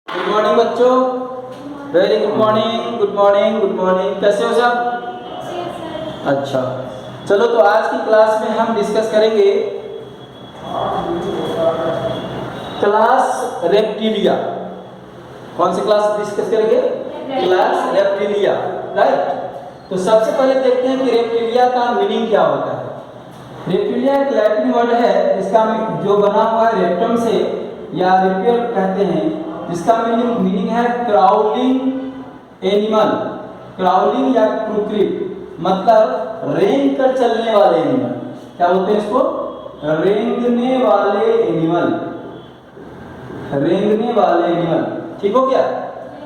Good morning बच्चों, very good morning, good morning, good morning. कैसे हो सब? अच्छा, चलो तो आज की क्लास में हम डिस्कस करेंगे क्लास रेप्टिलिया। कौन सी क्लास डिस्कस करेंगे? Class reptilia, right. तो सबसे पहले देखते हैं कि रेप्टिलिया का मीनिंग क्या होता है। रेप्टिलिया एक लैटिन वर्ड है जिसका जो बना हुआ है रेप्टम से या रेपियर कहते हैं, जिसका मीनिंग है क्राउलिंग एनिमल। क्राउलिंग या क्रूक्रीप मतलब रेंग कर चलने वाले एनिमल। क्या बोलते हैं इसको? रेंगने वाले एनिमल, रेंगने वाले एनिमल। ठीक हो गया?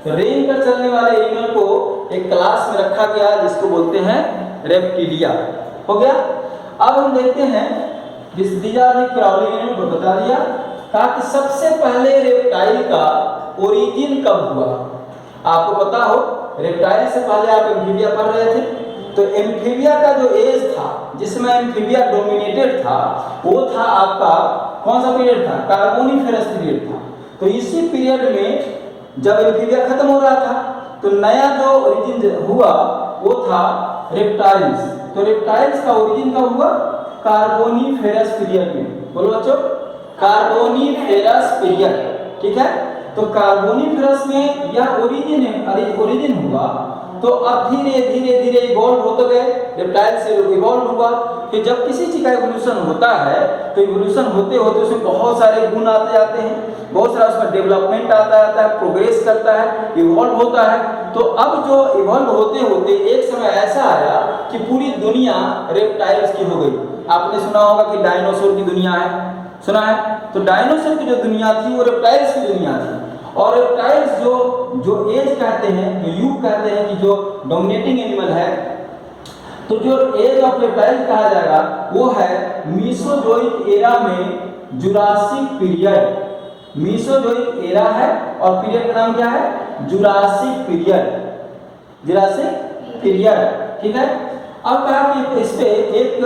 रेंग कर चलने वाले एनिमल को एक क्लास में रखा गया जिसको बोलते हैं रेप्टिलिया। हो गया? अब हम देखते हैं क्राउलिंग एनिमल को बता दिया। कहा कि सबसे पहले रेप्टाइल का ओरिजिन कब हुआ। आपको पता हो रेप्टाइल से पहले आप एम्फीबिया पढ़ रहे थे, तो एम्फीबिया का जो एज था जिसमें एम्फीबिया डोमिनेटेड था वो था आपका कौन सा पीरियड था? कार्बोनिफेरस पीरियड था। तो इसी पीरियड में जब एम्फीबिया खत्म हो रहा था तो नया जो ओरिजिन हुआ वो था रेप्टाइल्स। तो रेप्टाइल्स का ओरिजिन कब हुआ? कार्बोनिफेरस पीरियड में। बोलो बच्चों, कार्बोनिफेरस पीरियड। ठीक है, तो कार्बोनिफेरस में यह ओरिजिन हुआ। तो अब धीरे धीरे धीरे इवॉल्व होते गए, रेप्टाइल से इवॉल्व हुआ। कि जब किसी चीज का इवोल्यूशन होता है तो इवोल्यूशन होते होते उसमें बहुत सारे गुण आते जाते हैं, बहुत सारा उसमें डेवलपमेंट आता जाता है, प्रोग्रेस करता है, इवॉल्व होता है। तो अब जो इवॉल्व होते होते एक समय ऐसा आया कि पूरी दुनिया रेप्टाइल्स की हो गई। आपने सुना होगा कि डायनासोर की दुनिया है, सुना है? तो डायनासोर की जो दुनिया थी वो रेप्टाइल्स की दुनिया थी। और रेप्टाइल्स जो एज कहते हैं, जो युग कहते हैं कि जो डोमिनेटिंग एनिमल है, तो जो एज ऑफ रेप्टाइल कहा जाएगा वो है मीसोजोइक एरा में जुरासिक पीरियड। मीसोजोइक एरा है और पीरियड का नाम क्या है? Jurassic period, Jurassic period. ठीक है, अब कहा कि इस पे एक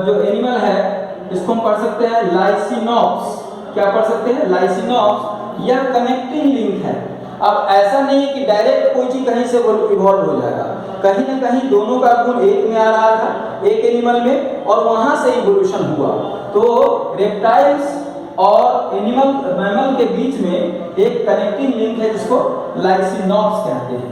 जो एनिमल है इसको हम पढ़ सकते हैं लाइसिनॉप्स। क्या पढ़ सकते हैं? लाइसिनॉप्स। यह कनेक्टिंग लिंक है। अब ऐसा नहीं है कि डायरेक्ट कोई चीज कहीं से इवॉल्व हो जाएगा, कहीं ना कहीं दोनों का गुण एक में आ रहा था, एक एनिमल में, और वहां से इवोल्यूशन हुआ। तो रेप्टाइल्स और मैमल के बीच में एक कनेक्टिंग लिंक है जिसको लाइसिनॉप्स कहते हैं।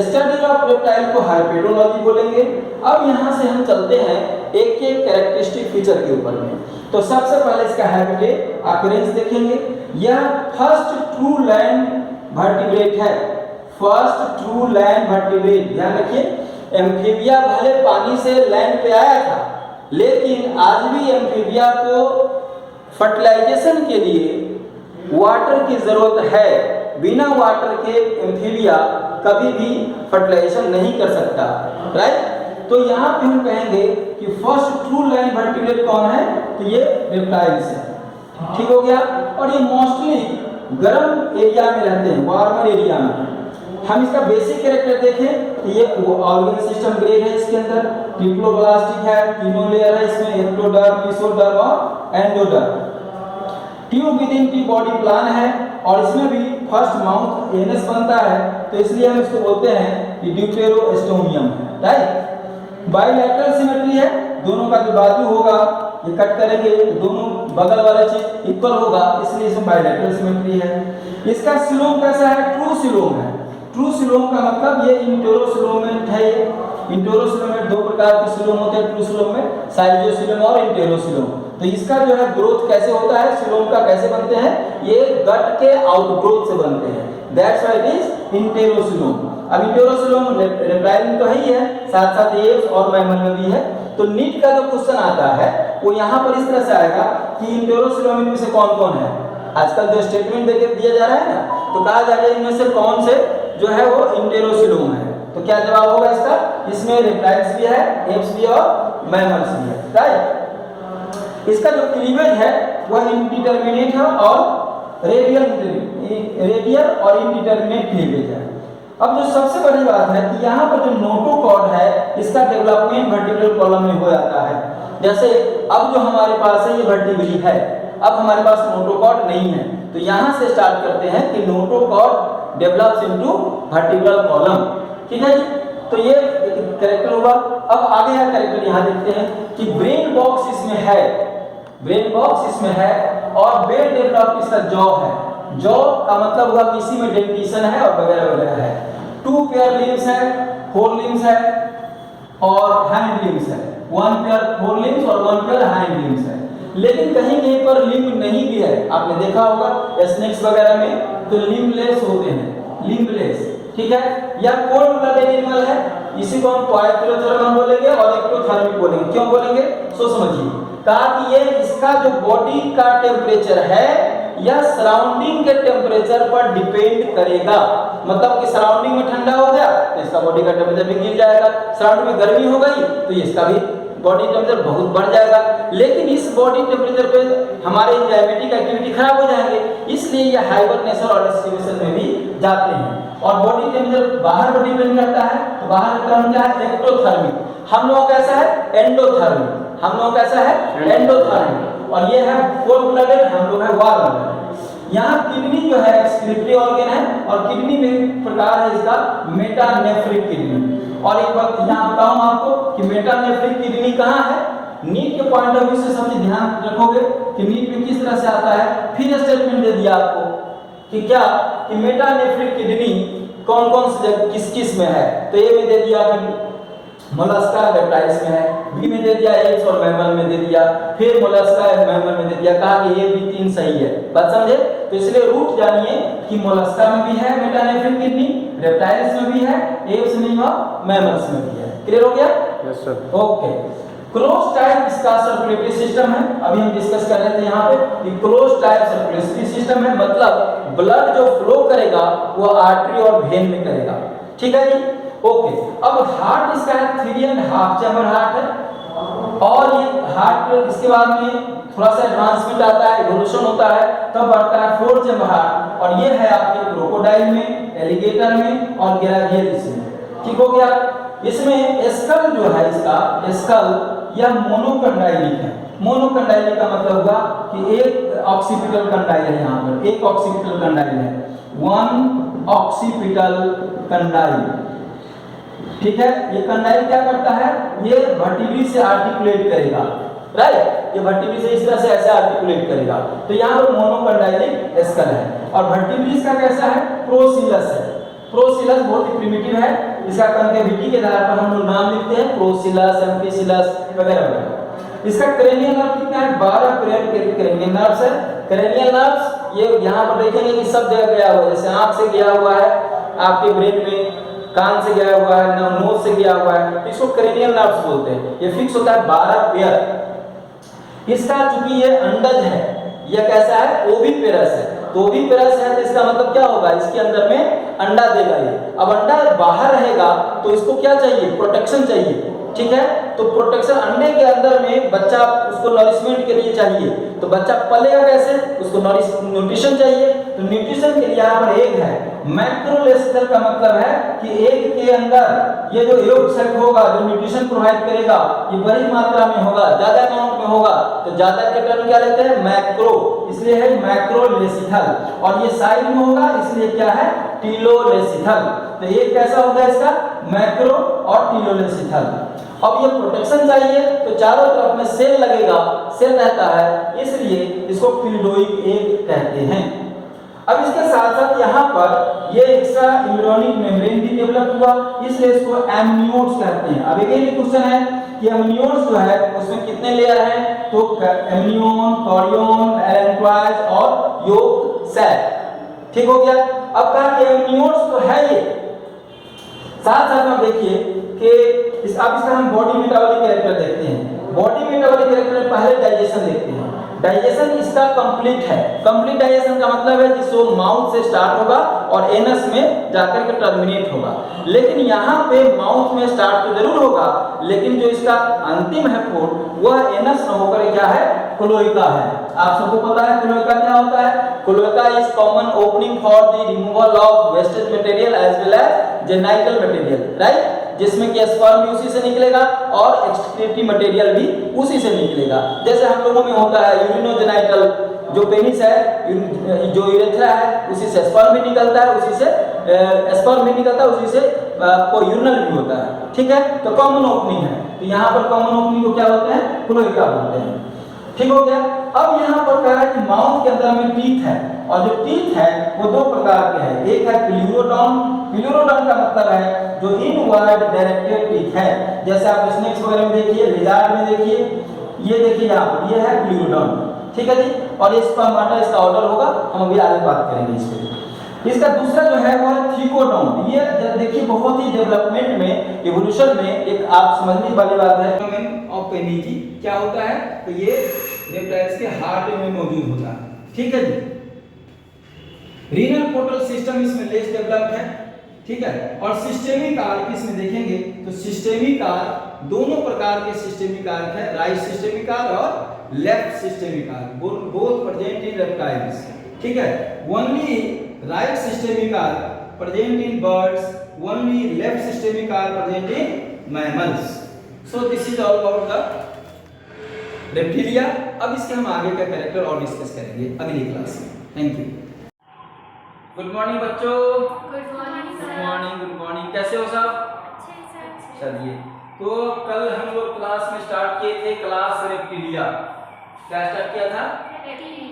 स्टडी ऑफ रेप्टाइल को हाइपेटोलॉजी बोलेंगे। अब यहाँ से हम चलते हैं एक एक कैरेक्टरिस्टिक फीचर के ऊपर में। तो सबसे पहले इसका हैबिटेट अपीयरेंस देखेंगे। यह फर्स्ट ट्रू लैंड वर्टिब्रेट है, फर्स्ट ट्रू लैंड वर्टिब्रेट। ध्यान रखिए, एम्फीबिया भले पानी से लैंड पे आया था, लेकिन आज भी एम्फीबिया को फर्टिलाइजेशन के लिए वाटर की जरूरत है। बिना वाटर के एम्फीबिया कभी भी फर्टिलाइजेशन नहीं कर सकता, राइट। तो यहाँ पे हम कहेंगे कि फर्स्ट ट्रू लैंड वर्टिब्रेट कौन है? तो ये रेप्टाइल्स है। ठीक हो गया? और ये मोस्टली गर्म एरिया में रहते हैं, वार्मर एरिया में। हम इसका बेसिक कैरेक्टर देखें तो ये ऑर्गन सिस्टम ग्रेड है, इसके अंदर डिप्लोब्लास्टिक है, तीनों लेयर है इसमें, एक्टोडर्म, मेसोडर्म और endoderm. Tube with in tube body plan है और इसमें भी फर्स्ट माउथ एनस बनता है, तो इसलिए हम इसको बोलते हैं कि ड्यूटेरोस्टोमियम है, राइट। बाइलैटरल सिमेट्री है, दोनों का जो बाजू होगा ये कट करेंगे तो दोनों बगल वाला चीज इक्वल होगा, इसलिए इसमें बाइलैटरल सिमेट्री है। इसका सिलोम कैसा है? ट्रू सिलोम है। ट्रू सिलोम का मतलब ये इंटेरोसिलोमेट है। इंटेरोसिलोमेट दो प्रकार के सिलोम होते हैं ट्रू सिलोम में, साइजोसिलोम और इंटेरोसिलोम। तो इसका जो है ग्रोथ कैसे होता है, सिलोम का कैसे बनते हैं? ये गट के आउटग्रोथ से बनते हैं, दैट्स व्हाई इट इज इंटेरोसिलोम। अब इंटेरोसिलोम रेप्टाइल में तो है ही है, साथ साथ एप्स और मैमल में भी है। तो नीट का जो क्वेश्चन आता है वो यहाँ पर इस तरह से आएगा कि इंटेरोसिलोम में से कौन कौन है। आजकल जो स्टेटमेंट देके दिया जा रहा है ना, तो कहा जाएगा इनमें से कौन से जो है वो इंटेरोसिलोम है। तो क्या जवाब होगा इसका? इसमें रेप्टाइल्स भी है, एप्स भी और मैमल्स भी है, राइट। इसका जो क्लीवेज है वह इंडिटरमिनेट है और रेडियल और इंडिटरमिनेट क्लीवेज है। अब जो सबसे बड़ी बात है कि यहाँ पर जो नोटोकॉर्ड है इसका डेवलपमेंट वर्टिब्रल कॉलम में हो जाता है। जैसे अब जो हमारे पास है ये वर्टिब्रली है अब हमारे पास नोटोकॉर्ड नहीं है, तो यहाँ से स्टार्ट करते हैं कि notochord develops into vertebral column. ठीक है जी, तो ये एक कैरेक्टर हुआ। अब आगे का कैरेक्टर यहाँ देखते हैं कि ब्रेन बॉक्स इसमें है, ब्रेन बॉक्स इसमें है और वेल डेवलप्ड इसका जॉ है। जॉ का मतलब हुआ कि इसी में डेंटिशन है और वगैरह वगैरह है। 2 पेयर लिम्स है, 4 लिम्स है और हैंड लिम्स है। 1 पेयर 4 लिम्स और 1 पेयर हैंड लिम्स है। लेकिन कहीं कहीं पर लिम्ब नहीं भी है, आपने देखा होगा स्नेक्स वगैरह में तो लिम्बलेस होते हैं, लिम्बलेस। ठीक है, या कोल्ड ब्लडेड एनिमल है, इसी को हम क्वाड्रिलेटरल बोलेंगे और एक्टोथर्मिक बोलेंगे। क्यों बोलेंगे सो समझिए, कहा कि ये इसका जो बॉडी का टेम्परेचर है या सराउंडिंग के टेम्परेचर पर डिपेंड करेगा। मतलब कि सराउंडिंग में ठंडा हो गया तो इसका बॉडी का टेम्परेचर भी गिर जाएगा, सराउंडिंग में गर्मी हो गई तो इसका भी बॉडी टेम्परेचर बहुत बढ़ जाएगा। लेकिन इस बॉडी टेम्परेचर पे हमारे एंजाइमेटिक एक्टिविटी खराब हो जाएंगे, इसलिए ये हाइबरनेशन और डिस्ट्रीब्यूशन में भी जाते हैं। और बॉडी टेम्परेचर बाहर पर डिपेंड करता है, तो बाहर का टर्म क्या है एक्टोथर्मिक। हम लोगों का कैसा है एंडोथर्मिक, हम लोगों का कैसा है एंडोथर्मिक। और ये है कोल्ड ब्लडेड, हम लोग है वार्म ब्लडेड। यहाँ किडनी जो है एक्सक्रीटरी ऑर्गन है और किडनी में प्रकार है इसका मेटानेफ्रिक किडनी। और एक बात यहाँ बताऊं आपको कि मेटानेफ्रिक किडनी कहाँ है, नीट के पॉइंट ऑफ व्यू से समझ ध्यान रखोगे कि नीट में किस तरह से आता है। फिर स्टेटमेंट दे दिया आपको कि क्या कि मेटानेफ्रिक किडनी कौन कौन से किस किस में है, तो ए में दे दिया कि मोलस्का रेप्टाइल्स में है, बी में दे दिया एप्स और मैमल में दे दिया, फिर मोलस्का मैमल में दे दिया। कहा कि ये भी 3 सही है, बात समझे। तो इसलिए रूट जानिए कि मोलस्का में भी है मेटानेफ्रिक किडनी, रेप्टाइल्स में भी है, एप्स में और मैमल्स में भी है। क्लियर हो गया? Yes sir. Okay, close type इसका सर्कुलेटरी सिस्टम है। अभी हम डिस्कस कर रहे थे यहाँ पे कि क्लोज टाइप सर्कुलेटरी सिस्टम है, मतलब ब्लड जो फ्लो करेगा वो आर्टरी और वेन में करेगा। ठीक है जी, ओके। अब हार्ट इसका है 3.5 चैम्बर हार्ट है और ये हार्ट इसके बाद में थोड़ा सा एडवांसमेंट आता है, इवोल्यूशन होता है, तब बढ़ता है 4 चैम्बर हार्ट। और ये है आपके क्रोकोडाइल में, एलिगेटर में और ग्रेवियलिस में। ठीक हो गया। इसमें स्कल जो है इसका स्कल या मोनोकंडाइलिक है। मोनोकंडाइलिक का मतलब हुआ कि एक ऑक्सीपिटल कंडाइल है, यहाँ पर एक ऑक्सीपिटल कंडाइल है, 1 ऑक्सीपिटल कंडाइल। ठीक है, ये कंडाइल क्या करता है, ये वर्टिब्री से आर्टिकुलेट करेगा, राइट। ये वर्टिब्री से इस तरह से ऐसे आर्टिकुलेट करेगा, तो यहाँ पर मोनोकंडाइलिक स्कल है। और वर्टिब्री का कैसा है, प्रोसिलस है। प्रोसिलस बहुत ही प्रिमिटिव है, इसका कॉन्केविटी के आधार पर हम लोग नाम लिखते हैं, प्रोसिलस, एम्फिसिलस वगैरह वगैरह। इसका क्रेनियल नर्व कितना है, 12 पेयर के क्रेनियल नर्व्स है। क्रेनियल नर्व्स ये यहाँ पर देखेंगे कि सब जगह गया हुआ है, जैसे आंख से गया हुआ है आपके ब्रेन में, कान से गया हुआ है, नोज से गया हुआ है, इसको क्रेनियल नर्व्स बोलते हैं। ये फिक्स होता है 12 पेयर। इसका चूंकि ये अंडज है, ये कैसा है ओविपेरस है, तो ओविपेरस है तो इसका मतलब क्या होगा, इसके अंदर में अंडा देगा ये। अब अंडा बाहर रहेगा तो इसको क्या चाहिए, प्रोटेक्शन चाहिए। ठीक है, तो प्रोटेक्शन अंडे के अंदर में बच्चा उसको नरिशमेंट के लिए चाहिए, तो बच्चा पलेगा कैसे, उसको न्यूट्रिशन चाहिए। तो न्यूट्रिशन के लिए यहाँ पर एग है। मैक्रोलेसिथल का मतलब है कि एग के अंदर ये जो योग सेट होगा जो न्यूट्रिशन प्रोवाइड करेगा ये बड़ी मात्रा में होगा, ज्यादा अमाउंट में होगा, तो ज्यादा के टर्म क्या लेते हैं मैक्रो, इसलिए है मैक्रोलेसिथल। और ये साइड में होगा इसलिए क्या है टीलोलेसिथल। तो ये कैसा होगा इसका मैक्रो और टीलोलेसिथल। अब ये प्रोटेक्शन चाहिए तो चारों तरफ में सेल लगेगा, सेल रहता है, इसलिए इसको फिल्डोइक एग कहते हैं। अब इसके साथ साथ यहाँ पर ये एक्स्ट्रा एम्ब्रियोनिक मेम्ब्रेन भी डेवलप हुआ, इसलिए इसको एमनियोट्स कहते हैं। अब एक क्वेश्चन है कि एमनियोट्स जो है उसमें कितने लेयर हैं, तो एमनियोन, कॉरियोन, एरेंट्राइज और योग सेल। ठीक हो गया। अब कहा कि एमनियोट्स तो है ये, साथ साथ में देखिए कि अब इसका हम बॉडी मेटाबॉलिक कैरेक्टर देखते हैं। बॉडी मेटाबॉलिक कैरेक्टर में पहले डाइजेशन देखते हैं। डाइजेशन इसका कंप्लीट है। कंप्लीट डाइजेशन का मतलब है जिसको माउथ से स्टार्ट होगा और एनस में जाकर के टर्मिनेट होगा। लेकिन यहाँ पे माउथ में स्टार्ट तो जरूर होगा, लेकिन जो इसका अंतिम है फूड वह एनस न होकर क्या है क्लोएका है। आप सबको पता है क्लोएका क्या होता है। Cloaca is common opening for the removal of wastage material as well as genital material, right, जिसमें कि स्पर्म भी उसी से निकलेगा और एक्सक्रीटरी मटेरियल भी उसी से निकलेगा। जैसे हम लोगों में होता है यूरिनोजेनाइटल जो पेनिस है, जो यूरेथ्रा है, उसी से स्पर्म भी निकलता है, उसी से स्पर्म भी निकलता है, उसी से आपको यूरिनल भी होता है। ठीक है, तो कॉमन ओपनिंग है, तो यहाँ पर कॉमन ओपनिंग को क्या बोलते हैं? क्लोएका बोलते हैं। ठीक हो गया। अब यहाँ पर कह रहा है कि माउथ के अंदर में टीथ है, और जो टीथ है वो दो प्रकार के हैं। एक है प्लूरोडॉन। प्लूरोडॉन का मतलब है जो इनवर्ड डायरेक्टेड टीथ है, जैसे आप स्नेक्स वगैरह में देखिए, लिजार्ड में देखिए, ये देखिए यहाँ पर, ये है प्लूरोडॉन। ठीक है जी, और इसका माटा, इसका ऑर्डर होगा, हम अभी आगे बात करेंगे इस पे। इसका दूसरा जो है वो है थिकोडॉन। ये देखिए बहुत ही डेवलपमेंट में, इवोल्यूशन में एक आप समझने वाली बात है। ऑफ पेनिजी क्या होता है? तो ये रेप्टाइल्स के हार्ट में मौजूद होता है। ठीक है जी। रीनल पोर्टल सिस्टम इसमें लेस डेवलप्ड है। ठीक है, और सिस्टेमिक आर्क इसमें देखेंगे तो सिस्टेमिक आर्क दोनों प्रकार के सिस्टेमिक आर्क है, राइट सिस्टेमिक आर्क और left systemic arc, both present in reptiles. ठीक है, only right systemic arc present in birds, only left systemic arc present in mammals. So this is all about the reptilia. अब इसके हम आगे का character और discuss करेंगे अगली क्लास में। Thank you. गुड मॉर्निंग बच्चों। Good morning sir. Good morning, good morning. कैसे हो सब? अच्छे सर। चलिए, तो कल हम लोग क्लास में स्टार्ट किए थे क्लास रेप्टिलिया। क्या स्टार्ट किया था?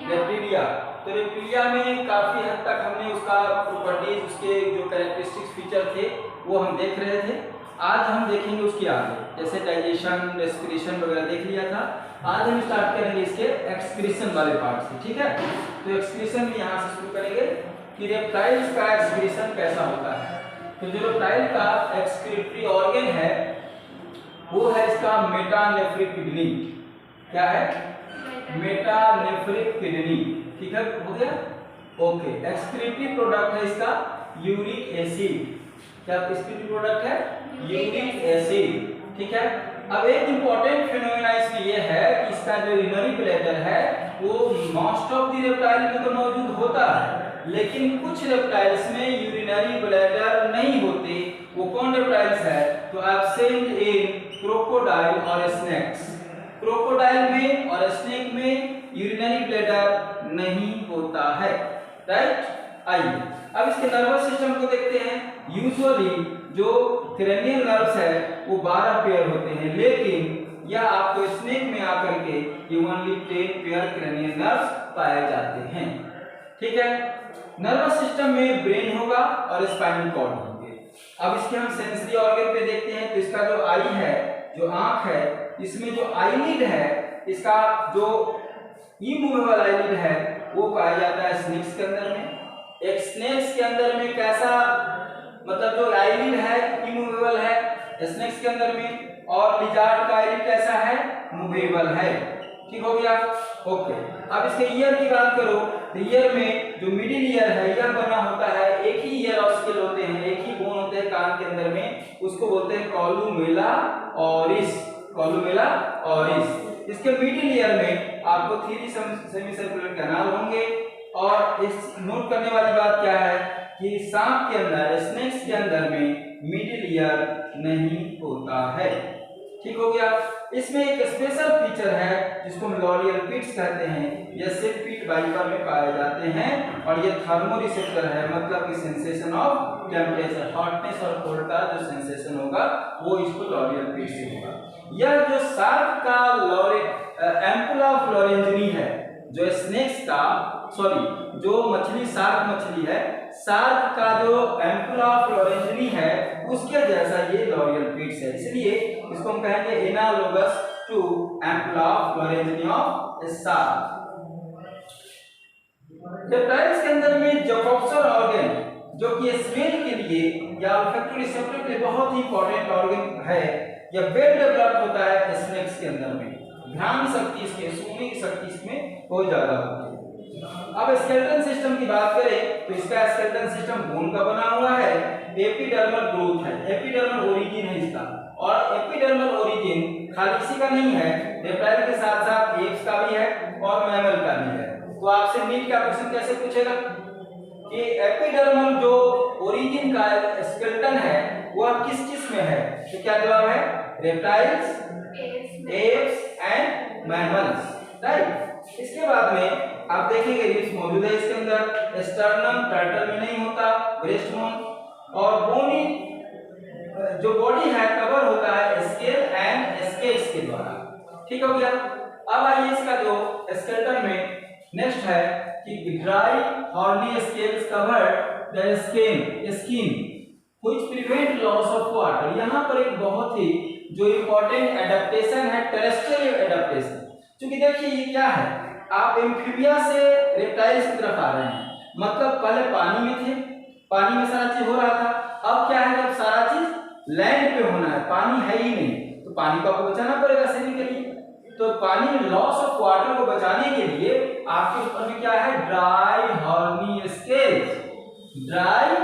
रेप्टिलिया। तो रेप्टिलिया में काफी हद तक हमने उसका प्रॉपर्टीज, उसके जो कैरेक्टरिस्टिक्स फीचर थे वो हम देख रहे थे। आज हम देखेंगे उसके आगे, जैसे डाइजेशन, रेस्पिरेशन वगैरह देख लिया था। आज हम स्टार्ट करेंगे इसके एक्सक्रीशन वाले पार्ट से। ठीक है, तो एक्सक्रीशन यहाँ से शुरू करेंगे कि रेप्टाइल्स का एक्सक्रीशन कैसा होता है। तो जो रेप्टाइल का एक्सक्रीटरी ऑर्गन है वो है इसका मेटानेफ्रिक किडनी। क्या है? Metanephric kidney. ठीक है, हो गया? ओके। एक्सक्रीटरी प्रोडक्ट है इसका यूरिक एसिड। क्या एक्सक्रीटरी प्रोडक्ट है? Uric acid. ठीक है, अब एक इंपॉर्टेंट फिनोमेना इसमें ये है कि इसका जो यूरिनरी ब्लैडर है वो मोस्ट ऑफ द रेप्टाइल में तो मौजूद होता है, लेकिन कुछ रेप्टाइल्स में यूरिनरी ब्लैडर नहीं होते। वो कौन रेप्टाइल्स है? तो एब्सेंट इन क्रोकोडाइल और स्नेक्स। क्रोकोडाइल में और स्नेक में यूरिनरी ब्लैडर नहीं होता है। राइट, आइए अब इसके नर्वस सिस्टम को देखते हैं। यूजुअली जो क्रेनियल नर्व्स है वो 12 पेयर होते हैं, लेकिन यह आपको स्नेक में आकर के ये ओनली 10 पेयर क्रेनियल नर्व्स पाए जाते हैं। ठीक है, नर्वस सिस्टम में ब्रेन होगा और स्पाइनल कॉर्ड होंगे। अब इसके हम सेंसरी ऑर्गन पे देखते हैं। तो इसका जो आई है, जो आंख है, इसमें जो आईलिड है, इसका जो इमूवेबल आईलिड है वो पाया जाता है स्नेक्स के अंदर में। एक स्नेक्स के अंदर में कैसा, मतलब जो आईलिड है इमूवेबल है स्नेक्स के अंदर में, और लिजार्ड का आईलिड कैसा है? मूवेबल है। ठीक हो गया? ओके। अब इसके ईयर की बात करो तो ईयर में जो मिडिल ईयर है यह बना होता है, एक ही ईयर ऑस्किल होते हैं, एक ही बोन होते हैं कान के अंदर में, उसको बोलते हैं कॉलुमेला ऑरिस। Columella orris. इसके मिडिल ईयर में आपको 3 सेमी सर्कुलर कैनाल होंगे। और इस नोट करने वाली बात क्या है कि सांप के अंदर, स्नेक्स के अंदर में मिडिल ईयर नहीं होता है। ठीक हो गया? इसमें एक स्पेशल फीचर है जिसको हम लॉरियल पिट्स कहते हैं। यह सिर्फ पीट वाइपर में पाए जाते हैं, और ये थर्मो रिसेप्टर है, मतलब कि सेंसेशन ऑफ टेम्परेचर, हॉटनेस और कोल्ड का जो सेंसेशन होगा वो इसको लॉरियल पिट से होगा। यह जो शार्क का एम्पुला ऑफ लॉरेंजनी है, जो स्नेक्स का, सॉरी, जो मछली शार्क मछली है, शार्क का जो एम्पुला ऑफ लॉरेंजनी है उसके जैसा ये लॉरियल पिट्स है, इसलिए इसको हम कहेंगे analogous to ampulla of Lorenzini of shark. Reptiles के अंदर में जकोप्सल ऑर्गन, जो कि स्मेल के लिए या ऑल्फैक्टरी रिसेप्टर के लिए बहुत ही इंपॉर्टेंट ऑर्गन है, यह वेल डेवलप्ड होता है स्नेक्स के अंदर में। घ्राण शक्ति, इसके सूंघने की शक्ति इसमें बहुत ज्यादा होती है। अब स्केलेटन सिस्टम की बात करें तो इसका स्केलेटन सिस्टम बोन का बना हुआ है। एपिडर्मल ग्रोथ है, एपिडर्मल ओरिजिन है इसका, और एपिडर्मल ओरिजिन खाली इसी का नहीं है, रेप्टाइल के साथ साथ एप्स का भी है और मैमल का भी है। तो आपसे नीट का क्वेश्चन कैसे पूछेगा कि एपिडर्मल जो ओरिजिन का स्केलेटन है वह किस में है? तो क्या जवाब है? Reptiles, apps and mammals. Right, इसके बाद में आप देखेंगे रिब्स मौजूद है इसके अंदर, स्टर्नम टर्टल में नहीं होता, ब्रेस्ट बोन, और बोनी जो बॉडी है कवर होता है स्केल एंड स्केल्स के द्वारा। ठीक हो गया। अब आइए इसका जो स्केलेटन में नेक्स्ट है कि dry horny scales cover the skin which prevent loss of water. यहाँ पर एक बहुत ही जो इम्पोर्टेंट एडेप्टेशन है टेरेस्ट्रियल एडेप्टेशन। क्योंकि देखिए ये क्या है, आप एम्फीबिया से रेप्टाइल्स की तरफ आ रहे हैं, मतलब पहले पानी में थे, पानी में सारा चीज हो रहा था, अब क्या है जब सारा चीज लैंड पे होना है, पानी है ही नहीं, तो पानी को आपको बचाना पड़ेगा सेविंग के लिए। तो पानी में लॉस ऑफ वाटर को बचाने के लिए आपके ऊपर में क्या है, dry horny scales. Dry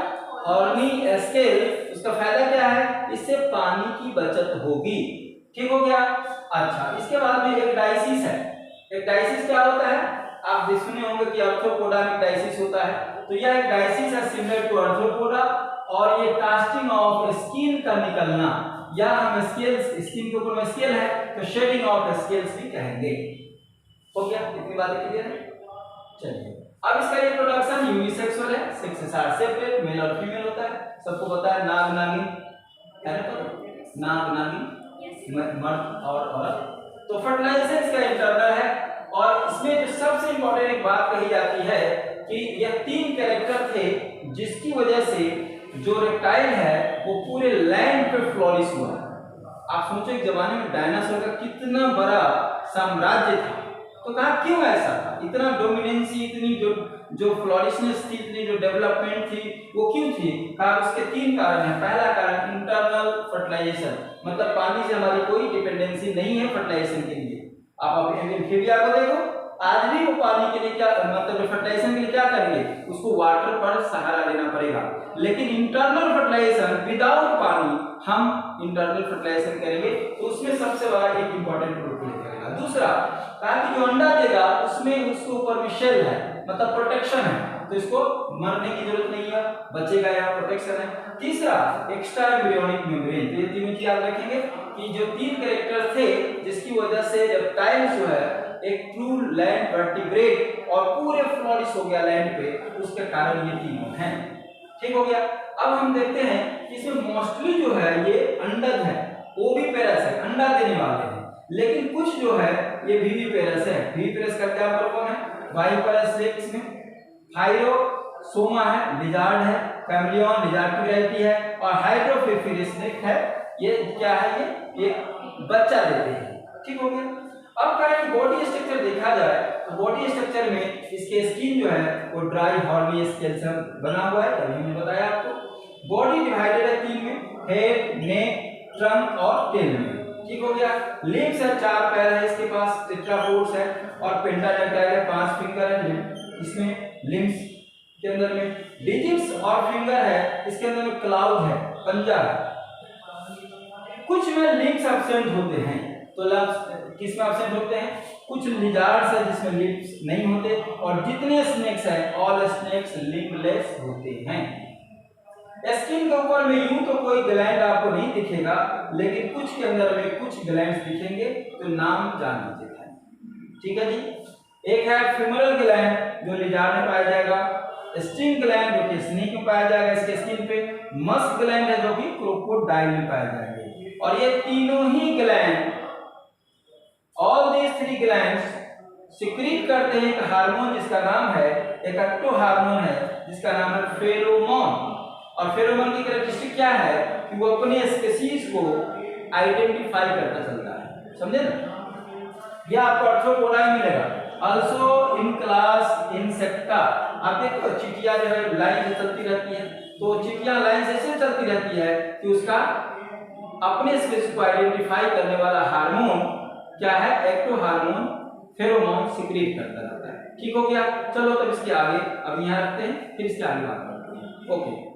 horny scale, उसका फायदा क्या है, इससे पानी की बचत होगी। ठीक हो गया। अच्छा, इसके बाद में एक डाइसिस है। एक डाइसिस क्या होता है, आप भी सुने होंगे कि आर्थ्रोपोडा में डाइसिस होता है, तो यह एक डाइसिस है सिमिलर टू आर्थ्रोपोडा, और ये कास्टिंग ऑफ स्किन का निकलना, या हम स्केल्स, स्किन के ऊपर में स्केल है तो शेडिंग ऑफ स्केल्स भी कहेंगे। हो गया, इतनी बातें क्लियर है। चलिए अब इसका रिप्रोडक्शन यूनिसेक्सुअल है, सेक्स के साथ सेपरेट, मेल और फीमेल होता है, सबको पता है। नाग नागिन है ना, नाग नागिन मर्द और औरत। तो फर्टिलाइजेशन इसका इंटरनल है, और इसमें जो सबसे इंपॉर्टेंट एक बात कही जाती है कि यह 3 कैरेक्टर थे जिसकी वजह से जो रेप्टाइल है वो पूरे लैंड पे फ्लोरिश हुआ। आप सोचो एक जमाने में डायनासोर का कितना बड़ा साम्राज्य था, तो कहा क्यों ऐसा था, इतना डोमिनेंसी, इतनी जो फ्लोरिशनेस थी, इतनी जो डेवलपमेंट थी, वो क्यों थी। कहा उसके 3 कारण हैं। पहला कारण इंटरनल फर्टिलाइजेशन, मतलब पानी से हमारी कोई डिपेंडेंसी नहीं है फर्टिलाइजेशन के लिए। आप एम्फीबिया को देखो, आज भी वो पानी के लिए क्या, मतलब फर्टिलाइजेशन के लिए क्या करेंगे, उसको वाटर पर सहारा लेना पड़ेगा। लेकिन इंटरनल फर्टिलाइजेशन विदाउट पानी हम इंटरनल फर्टिलाइजेशन करेंगे, तो उसमें सबसे बड़ा एक इंपॉर्टेंट रोल प्ले करेगा। दूसरा, कहा कि जो अंडा देगा उसमें उसके ऊपर में शेल है, मतलब प्रोटेक्शन है, तो इसको मरने की जरूरत नहीं है, बचेगा, यहाँ प्रोटेक्शन है। तीसरा, एक्स्ट्रा एम्ब्रियोनिक मेम्ब्रेन। तो ये तीनों चीज याद रखेंगे कि जो 3 कैरेक्टर थे जिसकी वजह से रेप्टाइल जो है एक ट्रू लैंड वर्टिब्रेट और पूरे फ्लोरिश हो गया लैंड पे, उसके कारण ये तीनों हैं। ठीक हो गया। अब हम देखते हैं कि इसमें मोस्टली जो है ये अंडज है, वो भी पेरस है, अंडा देने वाले हैं, लेकिन कुछ जो है ये विविपेरस है। विविपेरस का क्या कौन है, वाइपरस सेक्स में हाइड्रोसोमा है, लिजार्ड है, कैमलियन लिजार्ड की वैरायटी है, और हाइड्रोफिफिरिस है, ये क्या है, ये बच्चा देते हैं। ठीक हो गया। अब करें बॉडी स्ट्रक्चर देखा जाए तो बॉडी स्ट्रक्चर में इसके स्किन जो है वो ड्राई हॉर्नी स्केल से बना हुआ है, तभी मैंने बताया आपको। बॉडी डिवाइडेड है 3 में, हेड, नेक, ट्रंक और टेल में। ठीक हो गया। लिम्स है, 4 पैर है इसके पास, टेट्रापोड्स है, और पेंटाडेक्टाइल है, 5 फिंगर है इसमें लिम्स के अंदर में। डिजिट्स और फिंगर है, इसके अंदर में क्लाउड है, पंजा है। कुछ में लिम्स एब्सेंट होते हैं, तो किस में एब्सेंट होते हैं, कुछ लिजार्ड्स है जिसमें लिम्स नहीं होते, और जितने स्नेक्स हैं ऑल स्नेक्स लिम्बलेस होते हैं। स्किन के ऊपर में यूं तो कोई ग्लैंड आपको नहीं दिखेगा, लेकिन कुछ के अंदर में कुछ ग्लैंड्स दिखेंगे, तो नाम जान लीजिए। ठीक है जी। एक है फीमरल ग्लैंड जो लिजार्ड में पाया जाएगा, स्टिंग ग्लैंड जो कि स्नेक में पाया जाएगा इसके स्किन पे, मस्क ग्लैंड है जो कि क्रोकोडाइल में पाया जाएगा। और ये तीनों ही gland, all these 3 glands secrete करते हैं एक हार्मोन जिसका नाम है, एक एक्टो हार्मोन है जिसका नाम है फेरोमोन। और फेरोमोन की कैरेक्टरिस्टिक क्या है कि वो अपने स्पीशीज को आइडेंटिफाई करता चलता है, समझे ना। यह आपको आर्थ्रोपोडा में मिलेगा। आल्सो इन क्लास इंसेक्टा, आप देखो चींटियां जो है लाइन से चलती रहती है, तो चींटियां लाइन से ऐसे चलती रहती है कि उसका अपने स्पीशीज को आइडेंटिफाई करने वाला हार्मोन क्या है, एक्टो हार्मोन फेरोमोन सिक्रीट करता रहता है। ठीक हो गया। चलो तब इसके आगे अब यहाँ रखते हैं, फिर इसके आगे बात करते हैं। ओके।